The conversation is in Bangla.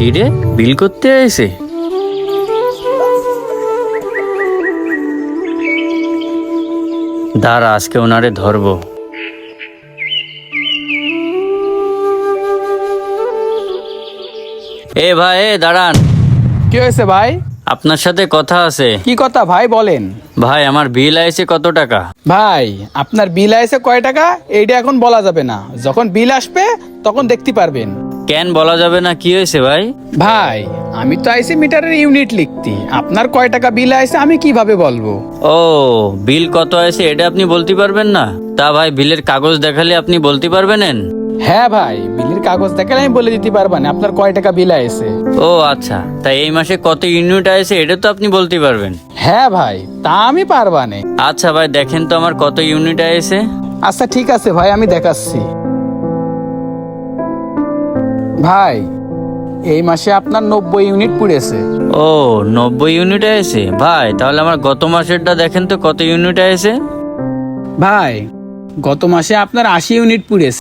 কিরে বিল করতে এসে? দাঁড়া, আজকে ওনারে ধরবো। এ ভাই, দাঁড়ান, কি হয়েছে ভাই? আপনার সাথে কথা আছে। কি কথা ভাই বলেন। ভাই, আমার বিল আইছে কত টাকা? ভাই আপনার বিল আসে কয় টাকা এইটা এখন বলা যাবে না, যখন বিল আসবে তখন দেখতে পারবেন। কেন বলা যাবে না? কি হয়েছে ভাই? ভাই আমি তো আইসি মিটারের ইউনিট লিখতে, আপনার কয় টাকা বিল আসে আমি কিভাবে বলবো? ও, বিল কত আছে এটা আপনি বলতে পারবেন না? তা ভাই, বিলের কাগজ দেখালে আপনি বলতে পারবেন? হ্যাঁ ভাই, বিলের কাগজ দেখালে আমি বলে দিতে পারবেন আপনার কয় টাকা বিল আসে। ও আচ্ছা, তাই এই মাসে কত ইউনিট আছে এটা তো আপনি বলতে পারবেন? হ্যাঁ ভাই, তা আমি পারবানে। আচ্ছা ভাই, দেখেন তো আমার কত ইউনিট আছে। আচ্ছা ঠিক আছে ভাই, আমি দেখাচ্ছি। ভাই এই মাসে আপনার 90 ইউনিট পুড়েছে। ও, 90 ইউনিট আছে ভাই। তাহলে আমার গত মাসেরটা দেখেন তো কত ইউনিট আছে। ভাই গত মাসে আপনার 80 ইউনিট পুড়েছে।